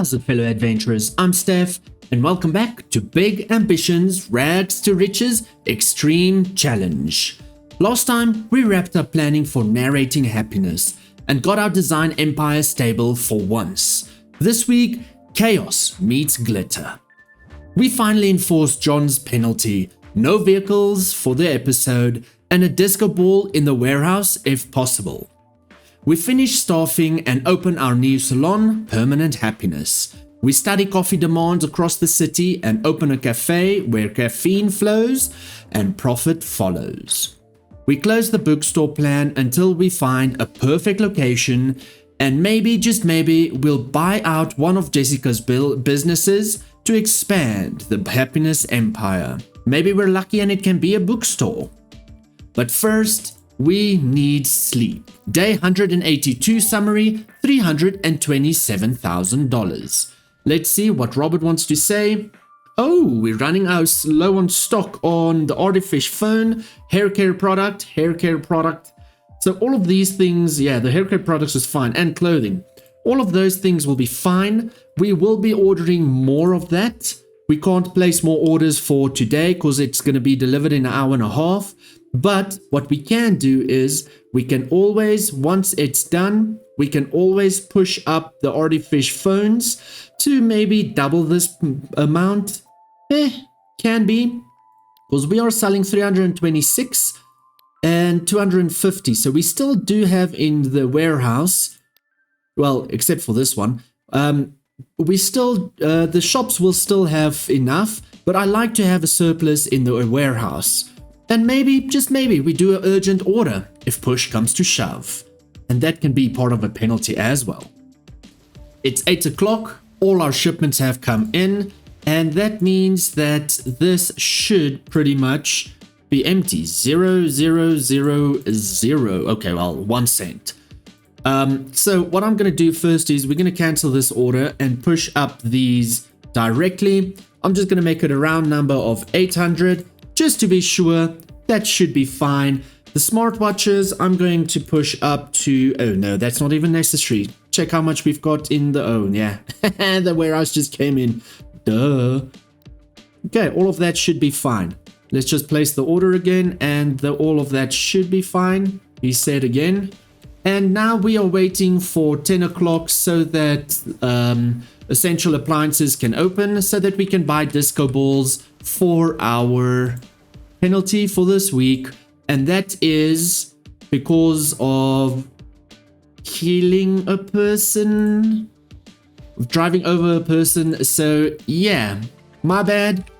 How's it, fellow adventurers? I'm Steph, and welcome back to Big Ambitions, Rags to Riches Extreme Challenge. Last time, we wrapped up planning for Narrating Happiness and got our design empire stable for once. This week, chaos meets glitter. We finally enforced John's penalty, no vehicles for the episode, and a disco ball in the warehouse if possible. We finish staffing and open our new salon, Permanent Happiness. We study coffee demands across the city and open a cafe where caffeine flows and profit follows. We close the bookstore plan until we find a perfect location, and maybe, just maybe, we'll buy out one of Jessica's businesses to expand the happiness empire. Maybe we're lucky and it can be a bookstore. But first, we need sleep. Day 182 summary, $327,000. Let's see what Robert wants to say. Oh, we're running out low on stock on the artifish phone, hair care product. So all of these things, yeah, the hair care products is fine, and clothing. All of those things will be fine. We will be ordering more of that. We can't place more orders for today because it's going to be delivered in an hour and a half. But what we can do is we can always, once it's done, we can always push up the artifish phones to maybe double this amount. Can be, because we are selling 326 and 250. So we still do have in the warehouse, well, except for this one, we still, the shops will still have enough, but I like to have a surplus in the warehouse. And maybe, just maybe, we do an urgent order if push comes to shove. And that can be part of a penalty as well. It's 8 o'clock, all our shipments have come in, and that means that this should pretty much be empty. 0, 0, 0, 0. Okay, well, 1 cent. So what I'm going to do first is we're going to cancel this order and push up these directly. I'm just going to make it a round number of 800. Just to be sure, that should be fine. The smartwatches, I'm going to push up to, oh no, that's not even necessary. Check how much we've got in the, oh yeah, the warehouse just came in. Duh. Okay, all of that should be fine. Let's just place the order again, and all of that should be fine. He said again. And now we are waiting for 10 o'clock so that essential appliances can open, so that we can buy disco balls for our penalty for this week. And that is because of killing a person, driving over a person. So yeah, my bad.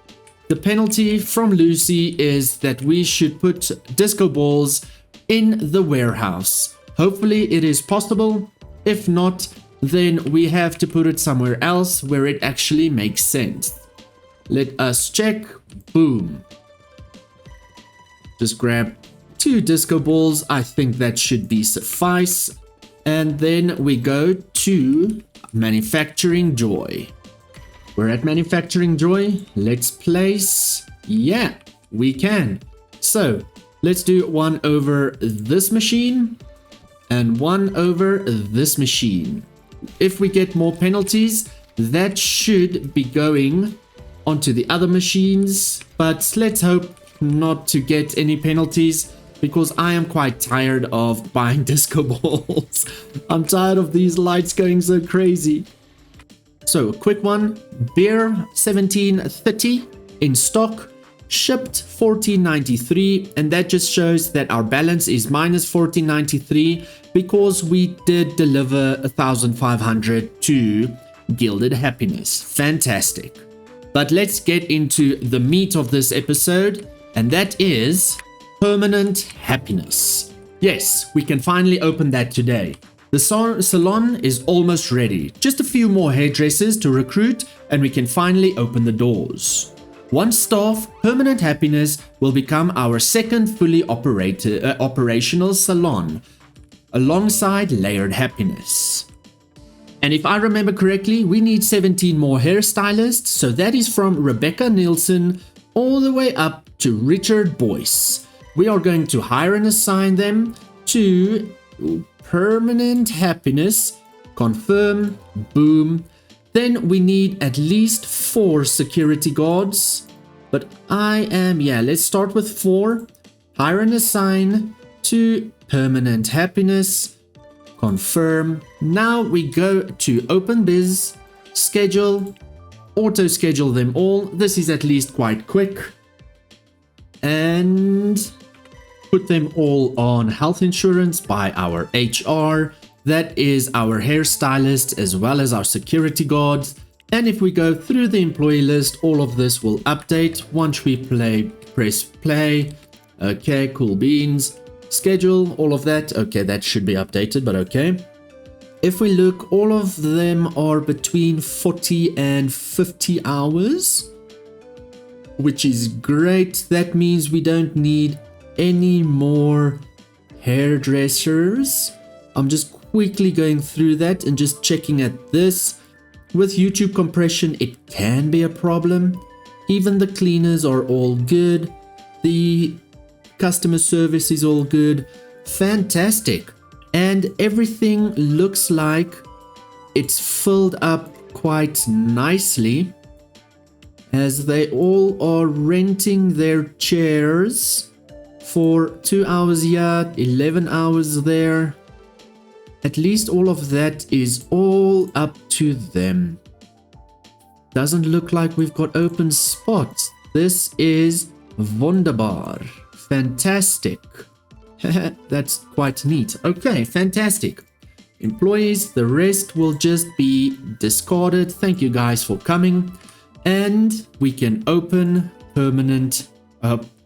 The penalty from Lucy is that we should put disco balls in the warehouse. Hopefully it is possible. If not, then we have to put it somewhere else where it actually makes sense. Let us check. Boom. Just grab 2 disco balls. I think that should be suffice. And then we go to Manufacturing Joy. We're at Manufacturing Joy. Let's place. Yeah, we can. So let's do one over this machine and one over this machine. If we get more penalties, that should be going onto the other machines, but let's hope not to get any penalties, because I am quite tired of buying disco balls. I'm tired of these lights going so crazy. So a quick one, beer 1730 in stock, shipped 1493, and that just shows that our balance is minus 1493 because we did deliver 1500 to Gilded Happiness. Fantastic. But let's get into the meat of this episode, and that is Permanent Happiness. Yes, we can finally open that today. The salon is almost ready. Just a few more hairdressers to recruit, and we can finally open the doors. Once staffed, Permanent Happiness will become our second fully operational salon, alongside Layered Happiness. And if I remember correctly, we need 17 more hairstylists, so that is from Rebecca Nielsen all the way up to Richard Boyce. We are going to hire and assign them to Permanent Happiness, confirm, boom, Then we need at least 4 security guards. But let's start with 4. Hire and assign to Permanent Happiness. Confirm. Now we go to Open Biz, Schedule, Auto Schedule them all. This is at least quite quick. And put them all on health insurance by our HR. That is our hairstylist as well as our security guards. And if we go through the employee list, all of this will update once we press play. Okay, cool beans. Schedule, all of that. Okay, that should be updated, but okay. If we look, all of them are between 40 and 50 hours, which is great. That means we don't need any more hairdressers. I'm just quickly going through that and just checking at this. With YouTube compression, it can be a problem. Even the cleaners are all good. The customer service is all good. Fantastic. And everything looks like it's filled up quite nicely, as they all are renting their chairs for 2 hours here, 11 hours there. At least all of that is all up to them. Doesn't look like we've got open spots. This is wunderbar. Fantastic. That's quite neat. Okay, fantastic. Employees, the rest will just be discarded. Thank you guys for coming. And we can open Permanent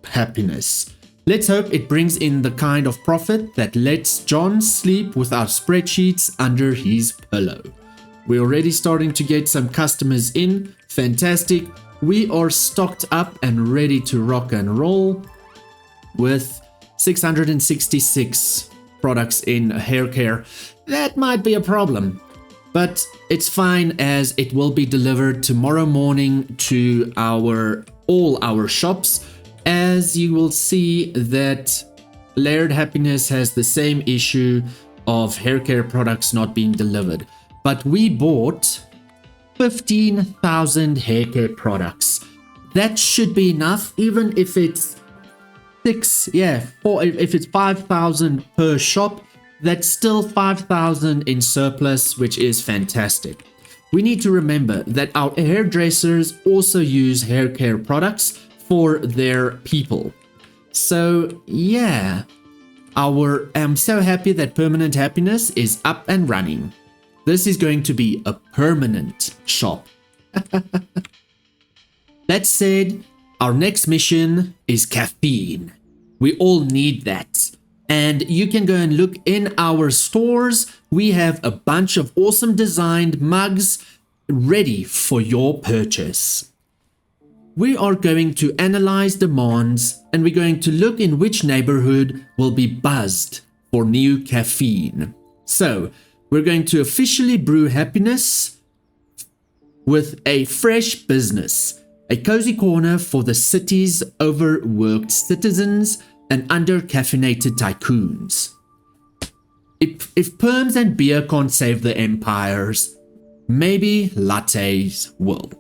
Happiness. Let's hope it brings in the kind of profit that lets John sleep with our spreadsheets under his pillow. We're already starting to get some customers in. Fantastic. We are stocked up and ready to rock and roll with 666 products in hair care. That might be a problem, but it's fine, as it will be delivered tomorrow morning to all our shops. As you will see that Layered Happiness has the same issue of hair care products not being delivered. But we bought 15,000 hair care products. That should be enough, even if it's if it's 5,000 per shop, that's still 5,000 in surplus, which is fantastic. We need to remember that our hairdressers also use hair care products for their people. So yeah, I'm so happy that Permanent Happiness is up and running. This is going to be a permanent shop. That said, our next mission is caffeine. We all need that. And you can go and look in our stores. We have a bunch of awesome designed mugs ready for your purchase. We are going to analyze demands, and we're going to look in which neighborhood will be buzzed for new caffeine. So we're going to officially brew happiness with a fresh business, a cozy corner for the city's overworked citizens and under-caffeinated tycoons. If perms and beer can't save the empires, maybe lattes will.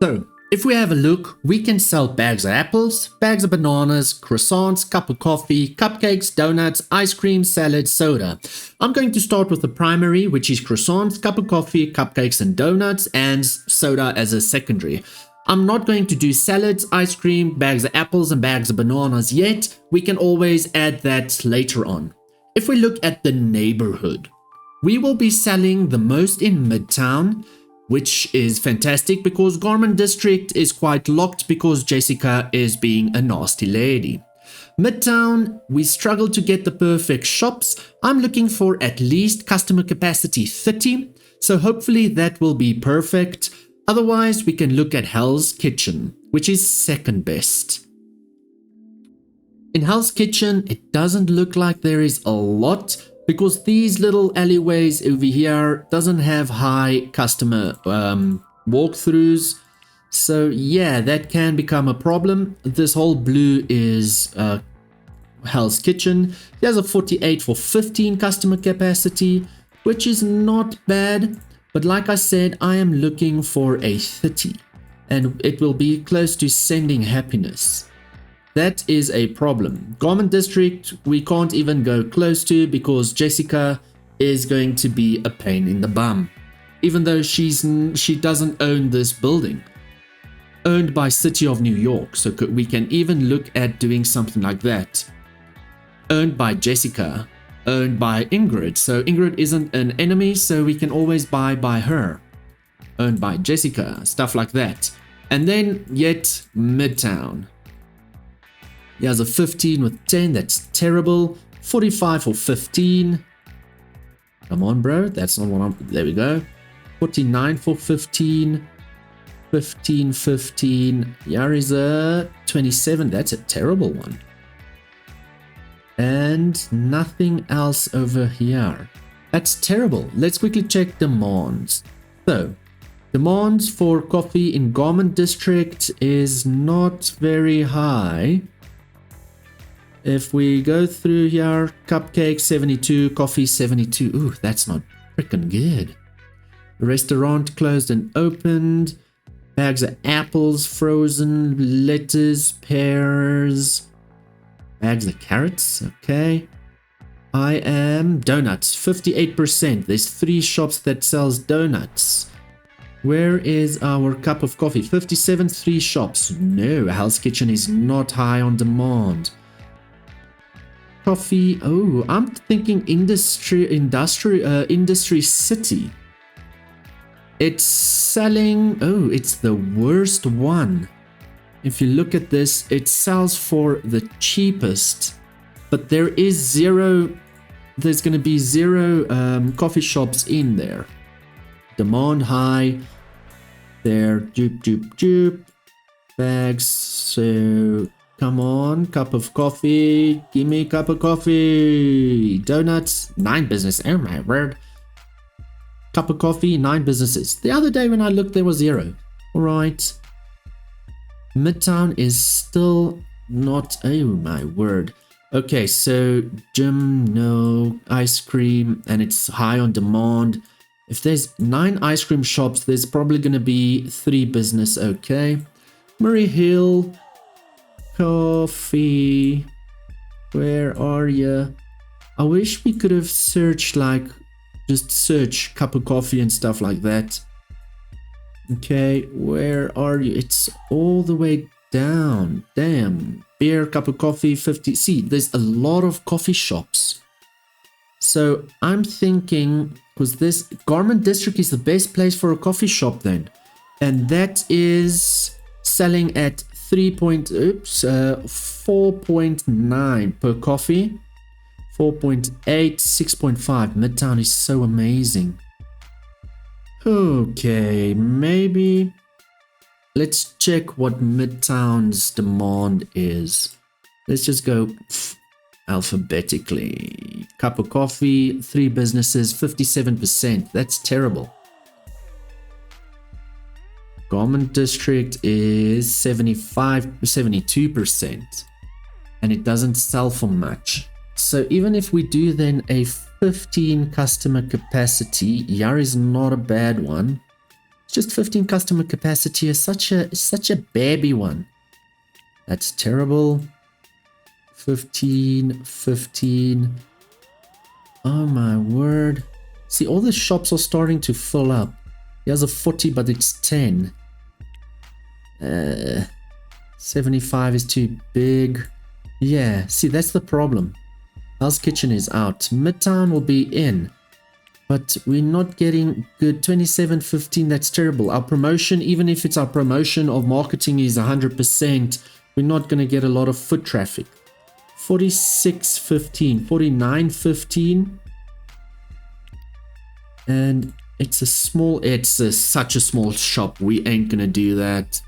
So, if we have a look, we can sell bags of apples, bags of bananas, croissants, cup of coffee, cupcakes, donuts, ice cream, salad, soda. I'm going to start with the primary, which is croissants, cup of coffee, cupcakes and donuts, and soda as a secondary. I'm not going to do salads, ice cream, bags of apples, and bags of bananas yet. We can always add that later on. If we look at the neighborhood, we will be selling the most in Midtown, which is fantastic because Garment District is quite locked because Jessica is being a nasty lady. Midtown, we struggle to get the perfect shops. I'm looking for at least customer capacity 30, so hopefully that will be perfect. Otherwise, we can look at Hell's Kitchen, which is second best. In Hell's Kitchen, it doesn't look like there is a lot, because these little alleyways over here doesn't have high customer walkthroughs. So yeah, that can become a problem. This whole blue is Hell's Kitchen. He has a 48 for 15 customer capacity, which is not bad. But like I said, I am looking for a 30, and it will be close to Sending Happiness. That is a problem. Garment District, we can't even go close to because Jessica is going to be a pain in the bum. Even though she doesn't own this building. Owned by City of New York, so we can even look at doing something like that. Owned by Jessica, owned by Ingrid, so Ingrid isn't an enemy, so we can always buy by her. Owned by Jessica, stuff like that. And then yet Midtown. Here's a 15 with 10, that's terrible. 45 for 15. Come on, bro, that's not what I'm, there we go. 49 for 15. 15, 15. Here is a 27, that's a terrible one. And nothing else over here. That's terrible. Let's quickly check demands. So, demands for coffee in Garment District is not very high. If we go through here, cupcake 72, coffee 72. Ooh, that's not freaking good. Restaurant closed and opened. Bags of apples, frozen, lettuce, pears. Bags of carrots, okay. I am donuts, 58%. There's 3 shops that sells donuts. Where is our cup of coffee? 57, 3 shops. No, Hell's Kitchen is not high on demand. Coffee, oh, I'm thinking Industry City. It's selling, oh, it's the worst one. If you look at this, it sells for the cheapest, but there is zero, there's going to be 0 coffee shops in there. Demand high. There, dupe. Bags, so come on, cup of coffee, give me a cup of coffee. Donuts, 9 business, oh my word. Cup of coffee, 9 businesses. The other day when I looked, there was 0. All right. Midtown is still not, oh my word. Okay, so gym, no, ice cream, and it's high on demand. If there's 9 ice cream shops, there's probably going to be 3 business, okay. Murray Hill, coffee, where are you? I wish we could have searched, like, just search cup of coffee and stuff like that. Okay, where are you? It's all the way down. Damn. Beer, cup of coffee, 50. See, there's a lot of coffee shops. So I'm thinking, because this Garment District is the best place for a coffee shop then. And that is selling at 4.9 per coffee. 4.8, 6.5. Midtown is so amazing. Okay, maybe let's check what Midtown's demand is. Let's just go alphabetically. Cup of coffee, 3 businesses, 57%. That's terrible. Garment District is 72%. And it doesn't sell for much. So even if we do then a 15 customer capacity, here is not a bad one. It's just 15 customer capacity is such a baby one. That's terrible. 15. Oh my word. See, all the shops are starting to fill up. Here's a 40, but it's 10. 75 is too big. Yeah, see, that's the problem. Hell's Kitchen is out. Midtown will be in. But we're not getting good. 27.15, that's terrible. Our promotion, even if it's our promotion of marketing is 100%, we're not going to get a lot of foot traffic. 46.15, 49.15. And it's such a small shop. We ain't going to do that.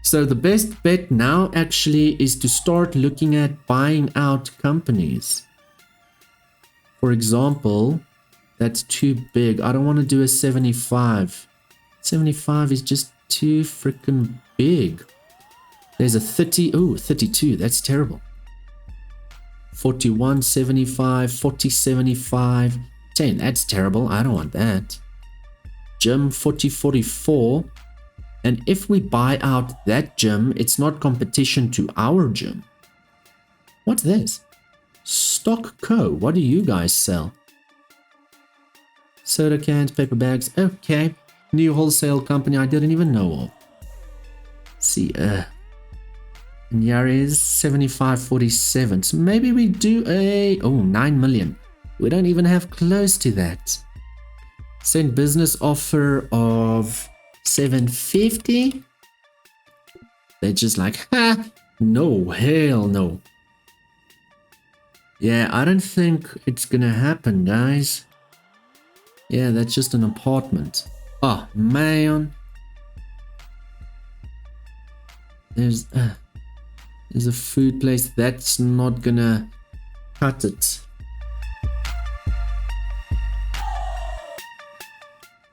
So the best bet now actually is to start looking at buying out companies. For example, that's too big. I don't want to do a 75. 75 is just too freaking big. There's a 30. Oh, 32. That's terrible. 41.75, 40.75, 10. That's terrible. I don't want that. gym 4044. And if we buy out that gym, it's not competition to our gym. What's this? Stock Co. What do you guys sell? Soda cans, paper bags. Okay. New wholesale company I didn't even know of. Let's see. And Yaris 7547. So maybe we do a 9 million. We don't even have close to that. Send business offer of 750. They're just like, ha, no, hell no. Yeah, I don't think it's gonna happen, guys. Yeah, that's just an apartment. Oh, man. There's a food place. That's not gonna cut it.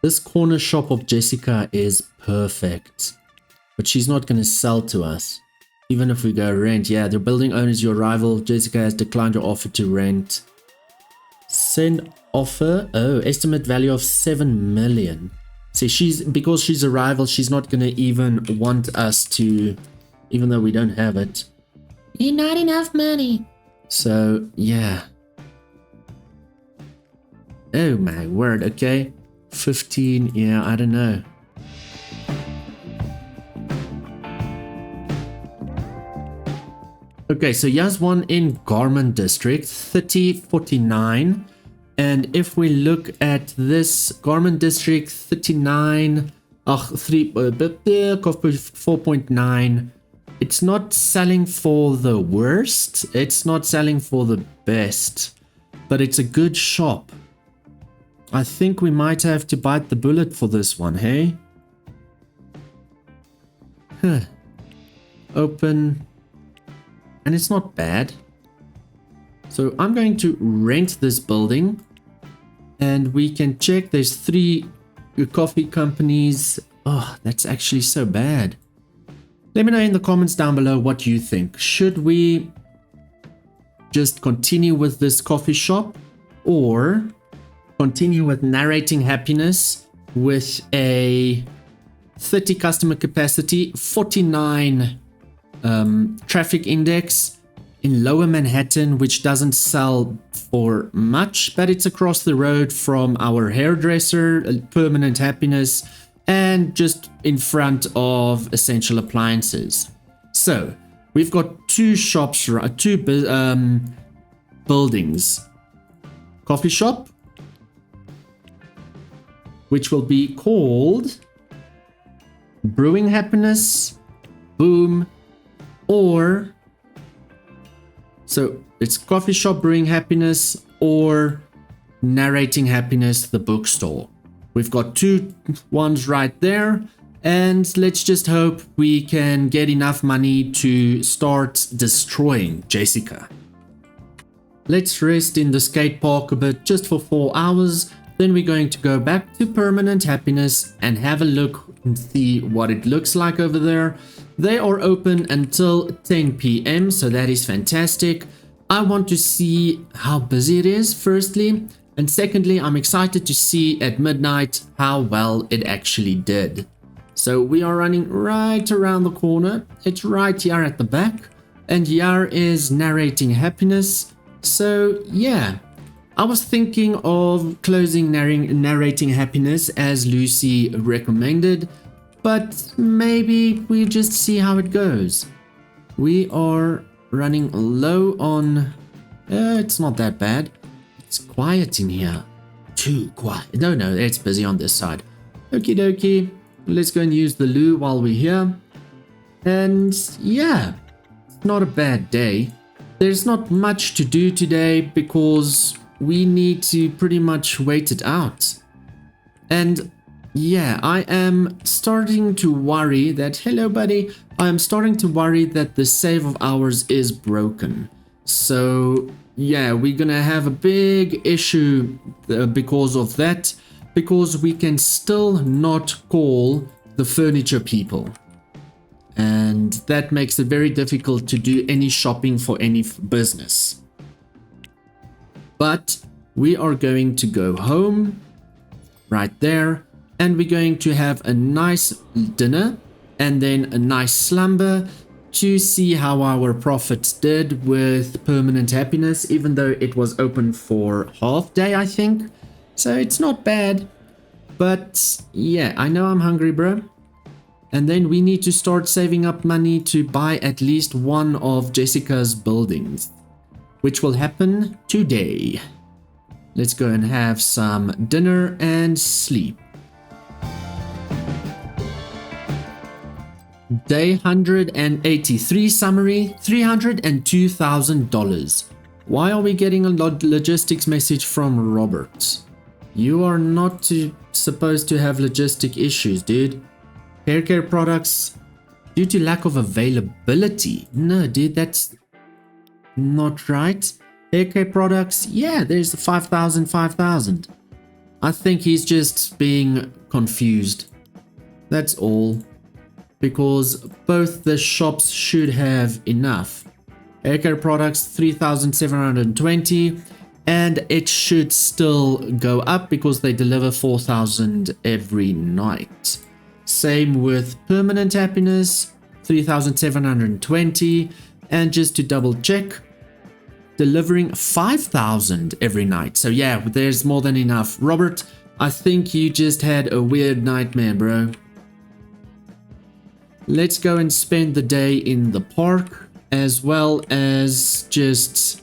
This corner shop of Jessica is perfect. But she's not gonna sell to us. Even if we go rent. Yeah, the building owner is your rival. Jessica has declined your offer to rent. Send offer. Oh, estimate value of 7 million. See, because she's a rival, she's not gonna even want us to, even though we don't have it. Not enough money. So, yeah. Oh my word, okay. 15, yeah, I don't know. Okay, so here's one in Garment District, 3049. And if we look at this Garment District, 39, 4.9. It's not selling for the worst. It's not selling for the best. But it's a good shop. I think we might have to bite the bullet for this one, hey? Huh. Open. And it's not bad. So I'm going to rent this building. And we can check. There's 3 coffee companies. Oh, that's actually so bad. Let me know in the comments down below what you think. Should we just continue with this coffee shop? Or continue with Narrating Happiness with a 30 customer capacity, 49 traffic index in Lower Manhattan, which doesn't sell for much, but it's across the road from our hairdresser, Permanent Happiness, and just in front of Essential Appliances. So we've got 2 shops, 2 buildings. Coffee shop, which will be called Brewing Happiness, boom, or so it's coffee shop, Brewing Happiness, or Narrating Happiness, the bookstore. We've got 2 ones right there, and let's just hope we can get enough money to start destroying Jessica. Let's rest in the skate park a bit, just for 4 hours. Then we're going to go back to Permanent Happiness and have a look and see what it looks like over there. They are open until 10 p.m, so that is fantastic. I want to see how busy it is, firstly. And secondly, I'm excited to see at midnight how well it actually did. So we are running right around the corner. It's right here at the back. And here is Narrating Happiness. So yeah. I was thinking of closing Narrating Happiness as Lucy recommended, but maybe we just see how it goes. We are running low on... it's not that bad. It's quiet in here. Too quiet. No, it's busy on this side. Okie dokie. Let's go and use the loo while we're here. And yeah, it's not a bad day. There's not much to do today because we need to pretty much wait it out. And yeah, I am starting to worry that, hello buddy, I am starting to worry that the save of ours is broken. So yeah, we're gonna have a big issue because of that, because we can still not call the furniture people. And that makes it very difficult to do any shopping for any business. But we are going to go home right there, and we're going to have a nice dinner and then a nice slumber to see how our profits did with Permanent Happiness, even though it was open for half day, I think. So it's not bad. But yeah, I know I'm hungry, bro. And then we need to start saving up money to buy at least one of Jessica's buildings, which will happen today. Let's go and have some dinner and sleep. Day 183 summary, $302,000. Why are we getting a logistics message from Robert? You are not supposed to have logistic issues, dude. Hair care products due to lack of availability. No, dude, that's not right. Hair care products, yeah, there's 5,000. I think he's just being confused. That's all. Because both the shops should have enough. Hair care products 3,720, and it should still go up because they deliver 4,000 every night. Same with Permanent Happiness, 3,720, and just to double check, delivering 5,000 every night. So yeah, there's more than enough. Robert, I think you just had a weird nightmare, bro. Let's go and spend the day in the park, as well as just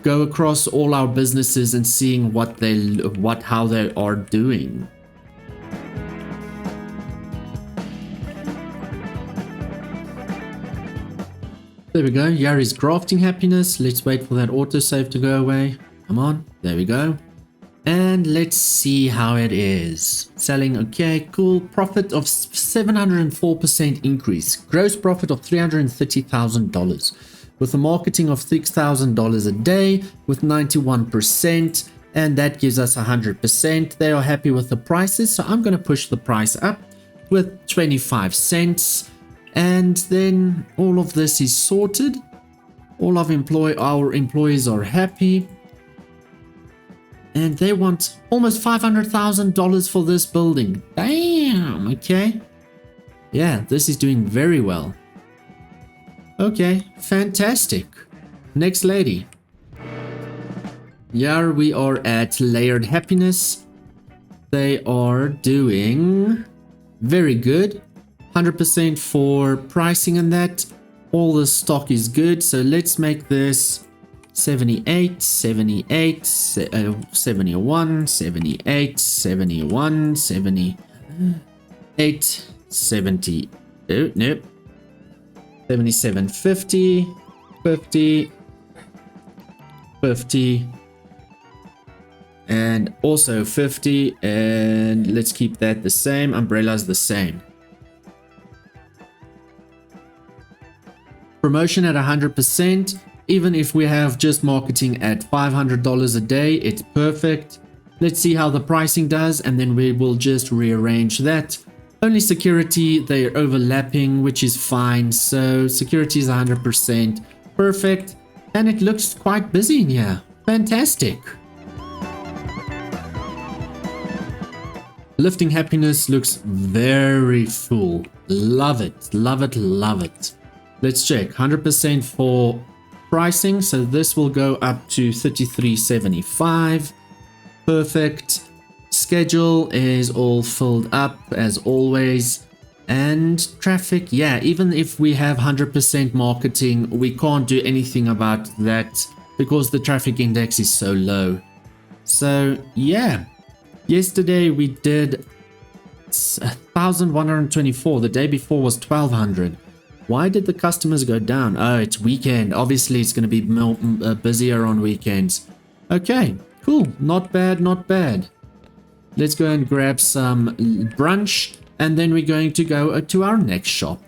go across all our businesses and seeing how they are doing. There we go. Yari's crafting happiness. Let's wait for that autosave to go away. Come on. There we go. And let's see how it is. Selling, okay, cool. Profit of 704% increase. Gross profit of $330,000. With a marketing of $6,000 a day with 91%. And that gives us 100%. They are happy with the prices. So I'm going to push the price up with 25 cents. And then all of this is sorted. All of our employees are happy. And they want almost $500,000 for this building. Damn, okay. Yeah, this is doing very well. Okay, fantastic. Next lady. Here we are at Layered Happiness. They are doing very good. 100% for pricing and that. All the stock is good. So let's make this 78, 78, 71, 78, 71, 78, 70. Oh, nope. 77, 50, 50, 50, and also 50. And let's keep that the same. Umbrellas the same. Promotion at 100%. Even if we have just marketing at $500 a day, it's perfect. Let's see how the pricing does, and then we will just rearrange that. Only security, they're overlapping, which is fine. So security is 100%. Perfect. And it looks quite busy in here. Fantastic. Lifting Happiness looks very full. Love it. Love it. Love it. Let's check. 100% for pricing, so this will go up to $33.75. Perfect. Schedule is all filled up as always. And traffic, yeah, even if we have 100% marketing, we can't do anything about that because the traffic index is so low. So yeah, yesterday we did 1,124. The day before was 1,200. Why did the customers go down? Oh, it's weekend. Obviously, it's going to be busier on weekends. Okay, cool. Not bad, not bad. Let's go and grab some brunch, and then we're going to go to our next shop.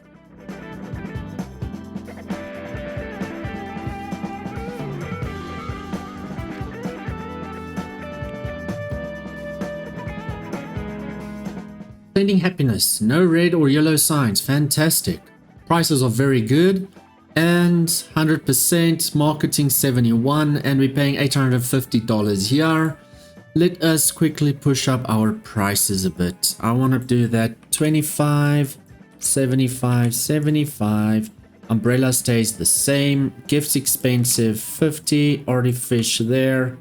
Sending Happiness. No red or yellow signs. Fantastic. Prices are very good, and 100% marketing 71, and we're paying $850 here. Let us quickly push up our prices a bit. I want to do that 25, 75, 75. Umbrella stays the same. Gifts expensive, 50. Artifish there.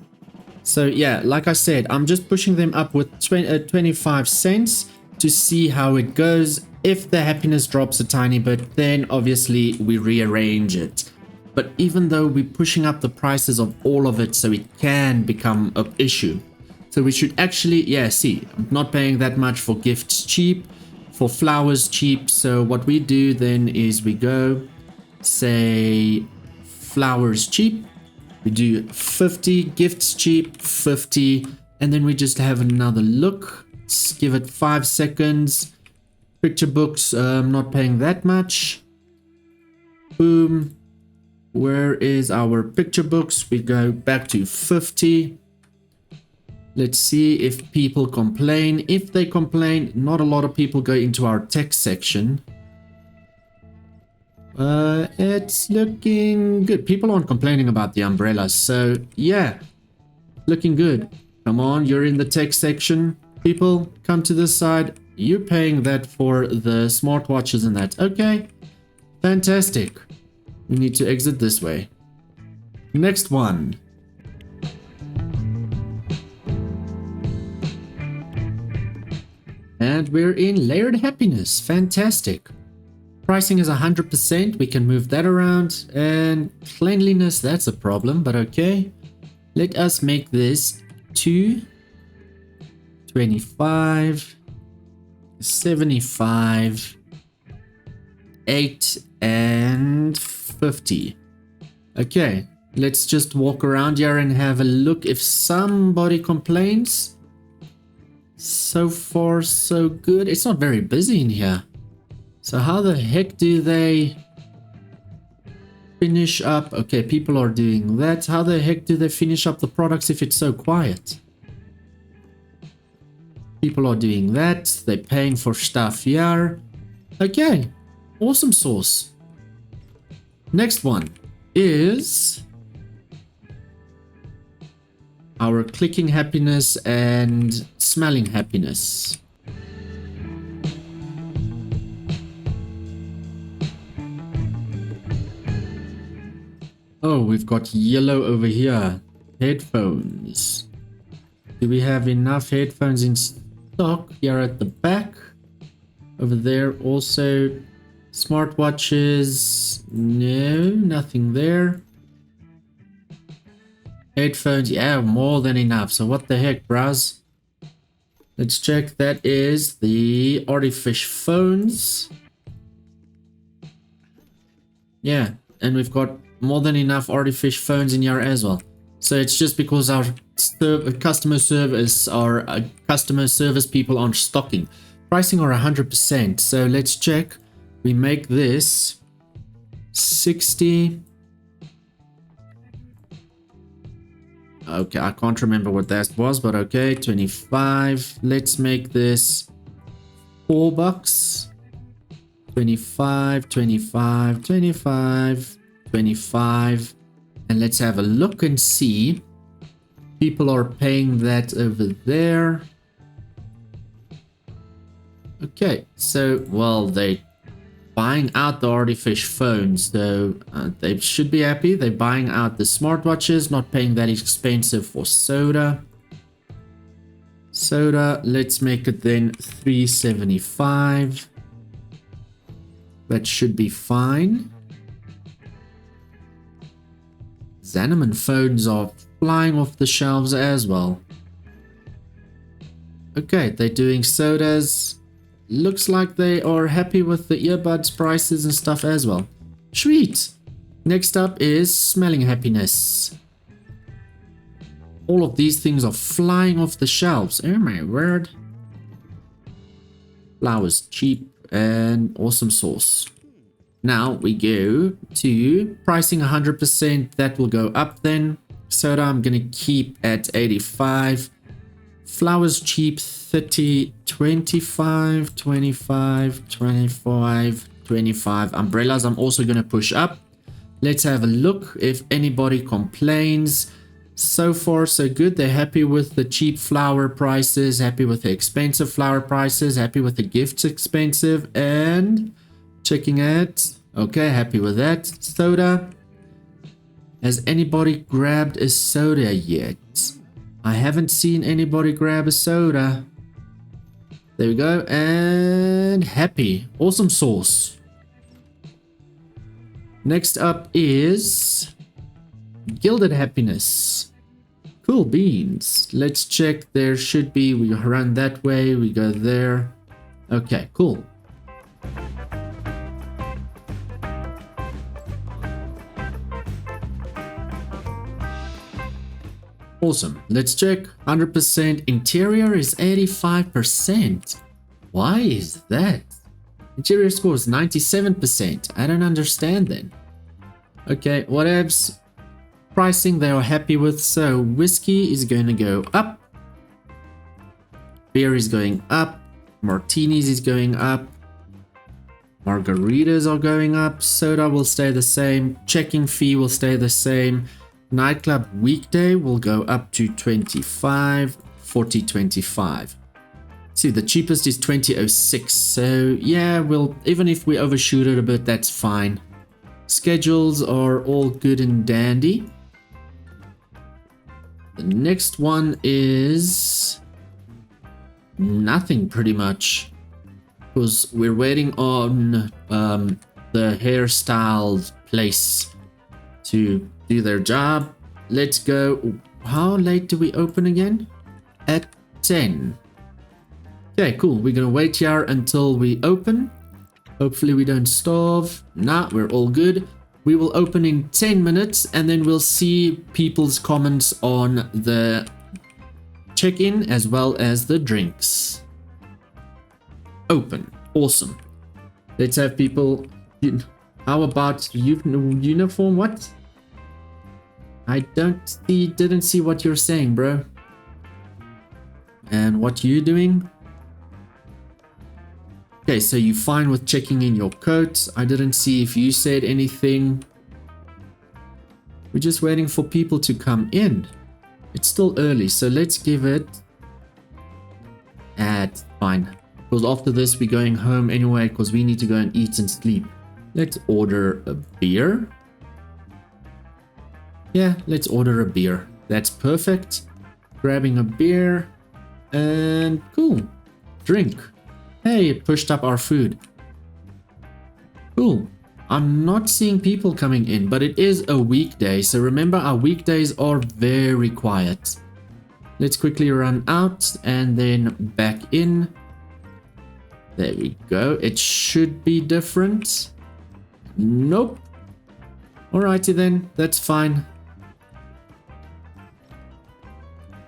So yeah, like I said, I'm just pushing them up with 25 cents to see how it goes. If the happiness drops a tiny bit, then obviously we rearrange it. But even though we're pushing up the prices of all of it, so it can become an issue. So we should actually, yeah, see, I'm not paying that much for gifts cheap, for flowers cheap. So what we do then is we go, say, flowers cheap. We do 50, gifts cheap, 50. And then we just have another look. Let's give it 5 seconds. Picture books, I'm not paying that much. Boom. Where is our picture books? We go back to 50. Let's see if people complain. If they complain, not a lot of people go into our text section. It's looking good. People aren't complaining about the umbrellas. So yeah, looking good. Come on, you're in the text section. People, come to this side. You're paying that for the smartwatches and that. Okay, fantastic. We need to exit this way. Next one. And we're in layered happiness. Fantastic. Pricing is 100%. We can move that around. And cleanliness, that's a problem, but okay. Let us make this 2, 25, 75, 8, and 50. Okay, let's just walk around here and have a look if somebody complains. So far, so good. It's not very busy in here. So how the heck do they finish up? Okay, people are doing that. How the heck do they finish up the products if it's so quiet? People are doing that. They're paying for stuff here. Okay, awesome sauce. Next one is our clicking happiness and smelling happiness. Oh, we've got yellow over here. Headphones. Do we have enough headphones in stock here at the back? Over there also. Smartwatches. No, nothing there. Headphones, yeah, more than enough. So what the heck, bros? Let's check. That is the Artifish phones. Yeah, and we've got more than enough Artifish phones in here as well. So it's just because our customer service people aren't stocking. Pricing are 100%. So let's check. We make this 60. Okay, I can't remember what that was, but okay, 25. Let's make this $4. 25, 25, 25, 25. And let's have a look and see. People are paying that over there. Okay, so, well, they buying out the Artifish phones, though. They should be happy. They're buying out the smartwatches, not paying that expensive for soda. Soda, let's make it then $3.75. That should be fine. Xanaman phones are flying off the shelves as well. Okay, they're doing sodas. Looks like they are happy with the earbuds prices and stuff as well. Sweet. Next up is smelling happiness. All of these things are flying off the shelves. Oh my word. Flowers cheap and awesome sauce. Now we go to pricing 100%. That will go up then. Soda I'm going to keep at 85. Flowers cheap 30, 25, 25, 25, 25. Umbrellas I'm also going to push up. Let's have a look if anybody complains. So far, so good. They're happy with the cheap flower prices, happy with the expensive flower prices, happy with the gifts expensive, and checking it. Okay, happy with that. Soda. Has anybody grabbed a soda yet? I haven't seen anybody grab a soda. There we go. And happy. Awesome sauce. Next up is Gilded Happiness. Cool beans. Let's check. There should be. We run that way. We go there. Okay, cool. Awesome. Let's check. 100%. Interior is 85%. Why is that? Interior score is 97%. I don't understand then. Okay, whatevs. Pricing they are happy with. So whiskey is going to go up. Beer is going up. Martinis is going up. Margaritas are going up. Soda will stay the same. Checking fee will stay the same. Nightclub weekday will go up to 25, 40, 25. See, the cheapest is 2006. So yeah, well, even if we overshoot it a bit, that's fine. Schedules are all good and dandy. The next one is nothing pretty much, because we're waiting on the hairstyle place to do their job. Let's go. How late do we open again? At 10. Okay, cool. We're gonna wait here until we open. Hopefully we don't starve. Nah, we're all good. We will open in 10 minutes and then we'll see people's comments on the check-in as well as the drinks. Open. Awesome. Let's have people. How about uniform? What? I didn't see what you're saying, bro. And what you doing? Okay, so you're fine with checking in your coat. I didn't see if you said anything. We're just waiting for people to come in. It's still early, so let's give it at fine. Because after this, we're going home anyway, because we need to go and eat and sleep. Let's order a beer. Yeah, let's order a beer. That's perfect. Grabbing a beer. And cool. Drink. Hey, it pushed up our food. Cool. I'm not seeing people coming in, but it is a weekday. So remember, our weekdays are very quiet. Let's quickly run out and then back in. There we go. It should be different. Nope. Alrighty then. That's fine.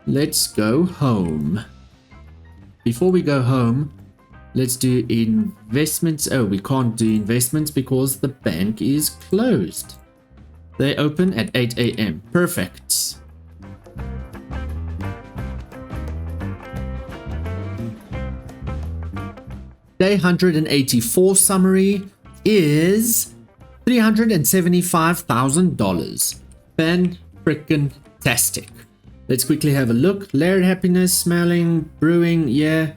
Let's go home. Before we go home, let's do investments. Oh, we can't do investments because the bank is closed. They open at 8 a.m. Perfect. Day 184 summary is $375,000. Fan-frickin-tastic. Let's quickly have a look. Narrating Happiness, smelling, brewing, yeah.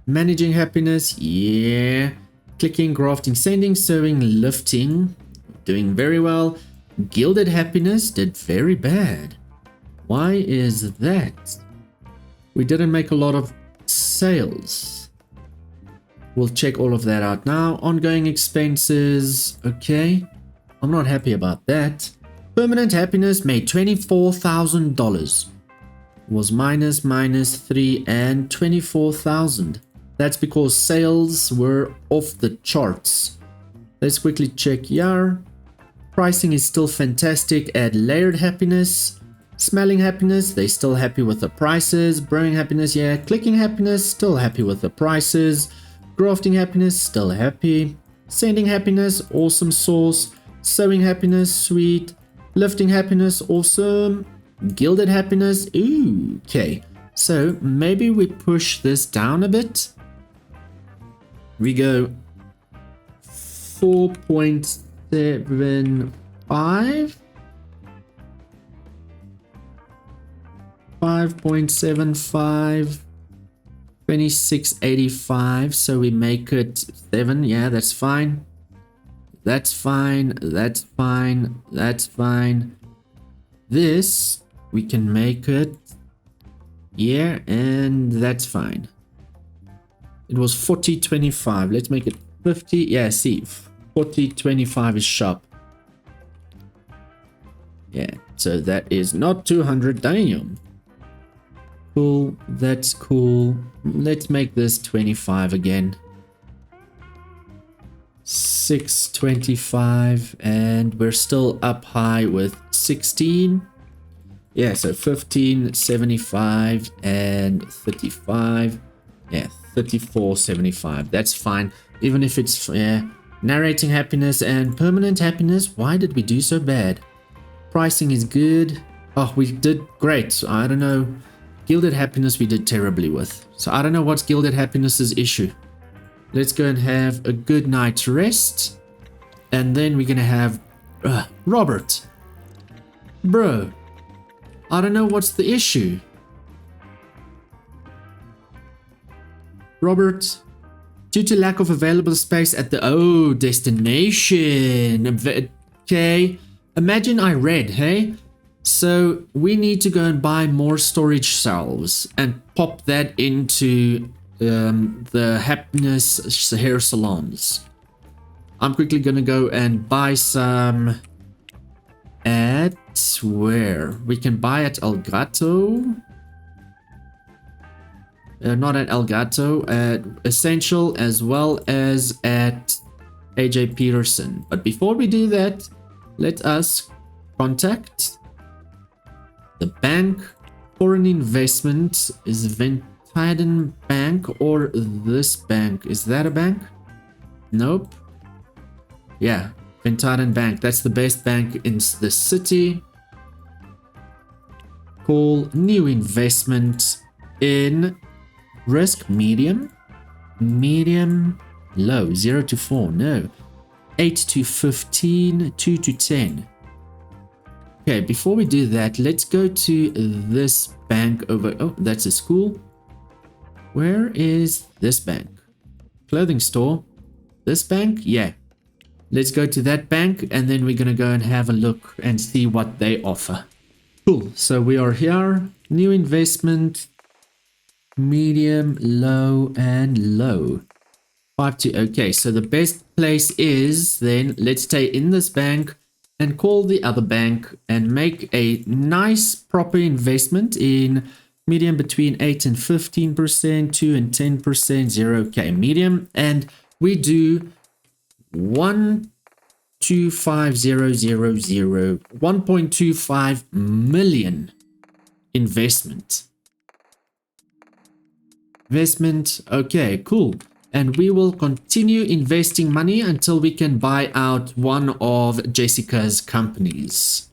Managing Happiness, yeah. Clicking, grafting, sending, sewing, lifting, doing very well. Gilded Happiness did very bad. Why is that? We didn't make a lot of sales. We'll check all of that out now. Ongoing expenses, okay. I'm not happy about that. Permanent Happiness made $24,000. Was minus 3 and 24,000. That's because sales were off the charts. Let's quickly check here. Pricing is still fantastic at Layered Happiness. Smelling Happiness, they still happy with the prices. Brewing Happiness, yeah. Clicking Happiness, still happy with the prices. Grafting Happiness, still happy. Sending Happiness, awesome sauce. Sewing Happiness, sweet. Lifting Happiness, awesome. Gilded Happiness, ooh, okay. So maybe we push this down a bit. We go 4.75. 5.75, 26.85. So we make it 7. Yeah, that's fine. That's fine. That's fine. That's fine. This we can make it. Yeah, and that's fine. It was 40.25. Let's make it 50. Yeah, see, 40.25 is sharp. Yeah, so that is not 200. Damn. Cool. That's cool. Let's make this 25 again. 6.25, and we're still up high with 16. Yeah, so 15.75 and 35. Yeah, 34.75. That's fine. Even if it's narrating happiness and permanent happiness. Why did we do so bad? Pricing is good. Oh, we did great. So I don't know. Gilded happiness we did terribly with. So I don't know what's gilded happiness's issue. Let's go and have a good night's rest. And then we're going to have... Robert. Bro. I don't know what's the issue. Robert. Due to lack of available space at the... Oh, destination. Okay. Imagine I read, hey? So we need to go and buy more storage shelves and pop that into the happiness hair salons. I'm quickly gonna go and buy some at where? We can buy at Elgato. Not at Elgato, at Essential, as well as at AJ Peterson. But before we do that, let us contact the bank for an investment. Is Ventiden Bank or this bank? Is that a bank? Nope. Yeah, Ventiden Bank. That's the best bank in the city. Call new investment in risk medium. Medium low. 0 to 4. No. 8 to 15. 2 to 10. Okay, before we do that, let's go to this bank over... Oh, that's a school. Where is this bank? Clothing store. This bank? Yeah. Let's go to that bank, and then we're going to go and have a look and see what they offer. Cool. So we are here. New investment. Medium, low, and low. 5 to... Okay, so the best place is then, let's stay in this bank and call the other bank and make a nice proper investment in medium between 8 and 15%, 2 and 10%, 0. Okay, medium. And we do 125,000, 1.25 million investment. Investment. Okay, cool. And we will continue investing money until we can buy out one of Jessica's companies.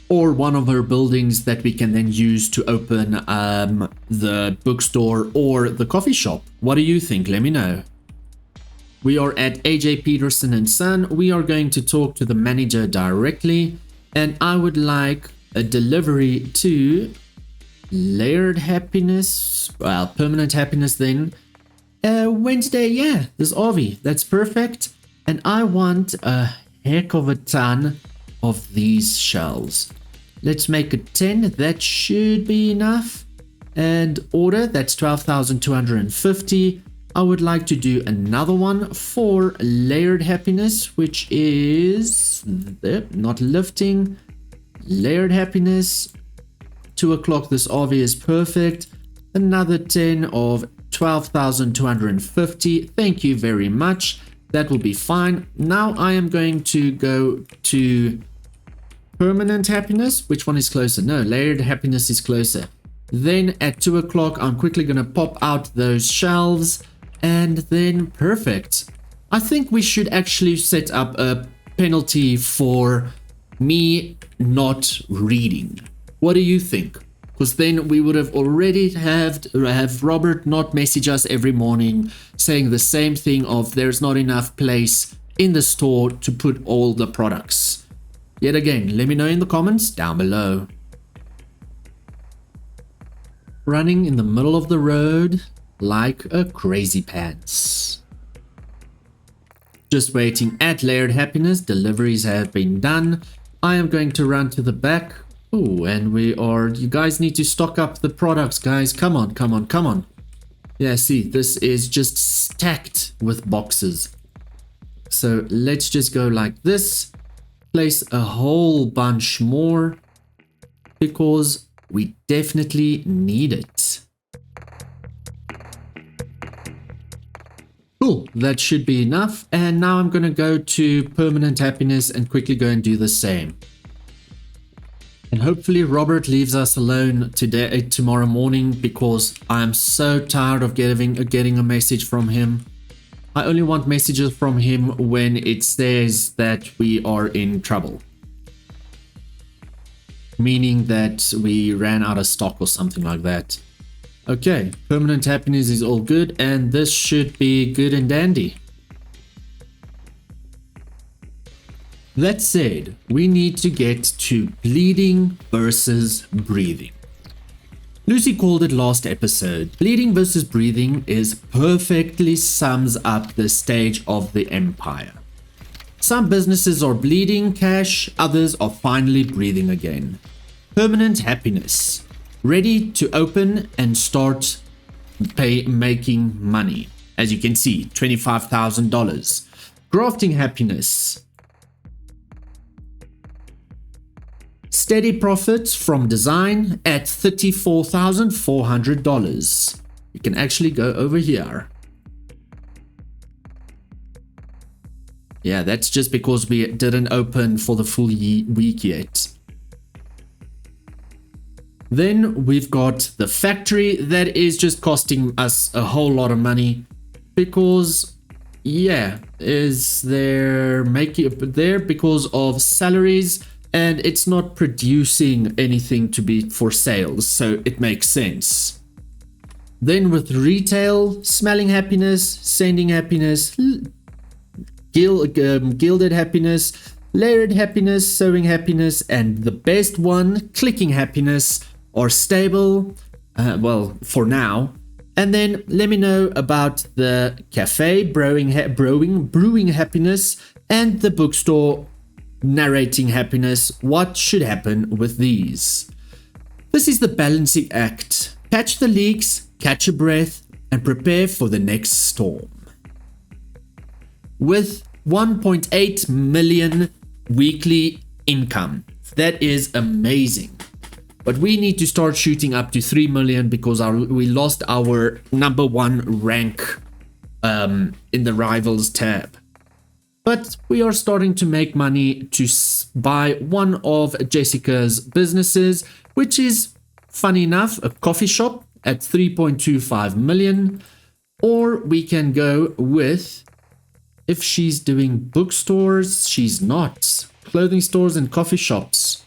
Or one of her buildings that we can then use to open the bookstore or the coffee shop. What do you think? Let me know. We are at AJ Peterson and Son. We are going to talk to the manager directly. And I would like a delivery to... Layered happiness, well, permanent happiness then. Wednesday, yeah, this RV, that's perfect. And I want a heck of a ton of these shells. Let's make it 10, that should be enough. And order, that's 12,250. I would like to do another one for layered happiness, which is not lifting. Layered happiness. 2 o'clock, this RV is perfect. Another 10 of 12,250. Thank you very much. That will be fine. Now I am going to go to permanent happiness. Which one is closer? No, layered happiness is closer. Then at 2 o'clock, I'm quickly going to pop out those shelves. And then perfect. I think we should actually set up a penalty for me not reading. What do you think? Because then we would have already have Robert not message us every morning saying the same thing of there's not enough place in the store to put all the products. Yet again, let me know in the comments down below. running in the middle of the road like a crazy pants. Just waiting at Layered Happiness. Deliveries have been done. I am going to run to the back. Oh, and you guys need to stock up the products, guys. Come on, come on, come on. Yeah, see, this is just stacked with boxes. So let's just go like this. Place a whole bunch more because we definitely need it. Cool, that should be enough. And now I'm going to go to Permanent Happiness and quickly go and do the same. And hopefully Robert leaves us alone tomorrow morning, because I'm so tired of getting a message from him. I only want messages from him when it says that we are in trouble. Meaning that we ran out of stock or something like that. Okay, Permanent Happiness is all good, and this should be good and dandy. That said, we need to get to bleeding versus breathing. Lucy called it last episode. Bleeding versus breathing is perfectly sums up the stage of the empire. Some businesses are bleeding cash, others are finally breathing again. Permanent Happiness. Ready to open and start making money. As you can see, $25,000. Grafting Happiness. Steady profits from design at $34,400. You can actually go over here. Yeah, that's just because we didn't open for the full week yet. Then we've got the factory that is just costing us a whole lot of money because, yeah, they're making there because of salaries, and it's not producing anything to be for sales, so it makes sense. Then with retail, Smelling Happiness, Sending Happiness, Gilded Happiness, Layered Happiness, Sewing Happiness, and the best one, Clicking Happiness, are stable, well, for now. And then let me know about the cafe, Brewing Happiness, and the bookstore, Narrating Happiness. What should happen with these? This is the balancing act. Catch the leaks, catch a breath, and prepare for the next storm. With 1.8 million weekly income, that is amazing. But we need to start shooting up to 3 million because we lost our #1 rank in the rivals tab. But we are starting to make money to buy one of Jessica's businesses, which is, funny enough, a coffee shop at 3.25 million. Or we can go with, if she's doing bookstores, she's not. Clothing stores and coffee shops.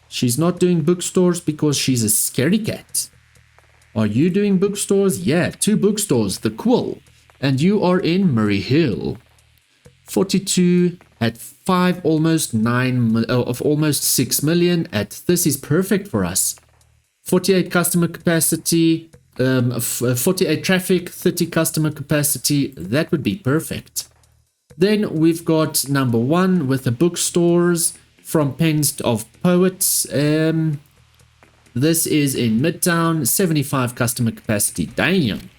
She's not doing bookstores because she's a scaredy cat. Are you doing bookstores? Yeah, 2 bookstores, the Quill. And you are in Murray Hill. 42 at 5, almost 6 million. This is perfect for us. 48 customer capacity, 48 traffic, 30 customer capacity. That would be perfect. Then we've got #1 with the bookstores. From Pens of Poets, this is in Midtown, 75 customer capacity, damn.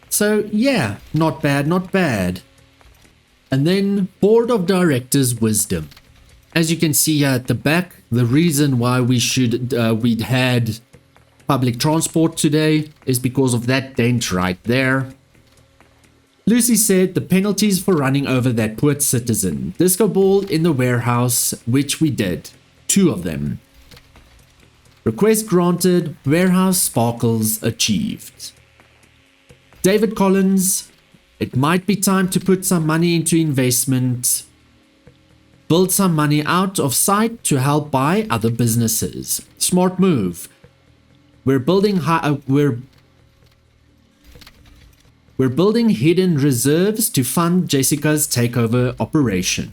So yeah, not bad, not bad. And then Board of Directors Wisdom. As you can see here at the back, the reason why we'd had public transport today is because of that dent right there. Lucy said the penalties for running over that poor citizen. Disco ball in the warehouse, which we did. 2 of them. Request granted, warehouse sparkles achieved. David Collins, it might be time to put some money into investment. Build some money out of sight to help buy other businesses. Smart move. We're building hidden reserves to fund Jessica's takeover operation.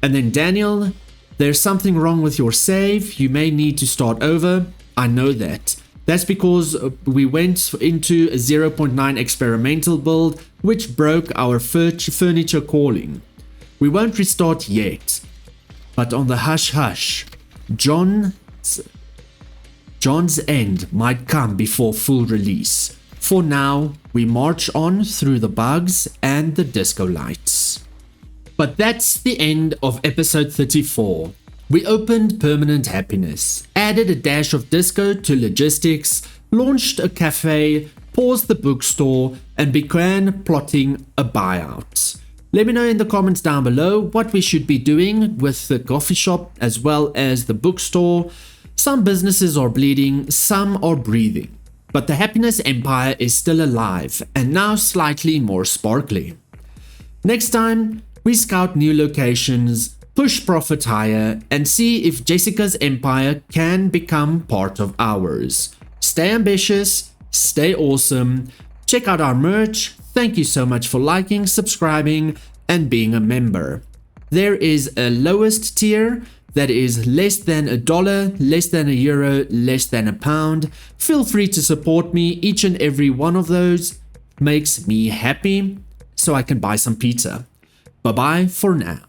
And then Daniel, there's something wrong with your save. You may need to start over. I know that. That's because we went into a 0.9 experimental build, which broke our furniture calling. We won't restart yet, but on the hush hush, John's end might come before full release. For now, we march on through the bugs and the disco lights. But that's the end of episode 34. We opened Permanent Happiness, added a dash of disco to logistics, launched a cafe, paused the bookstore, and began plotting a buyout. Let me know in the comments down below what we should be doing with the coffee shop as well as the bookstore. Some businesses are bleeding, some are breathing. But the happiness empire is still alive and now slightly more sparkly. Next time, we scout new locations, push profit higher, and see if Jessica's empire can become part of ours. Stay ambitious, stay awesome, check out our merch. Thank you so much for liking, subscribing, and being a member. There is a lowest tier that is less than $1, less than €1, less than £1. Feel free to support me. Each and every one of those makes me happy so I can buy some pizza. Bye bye for now.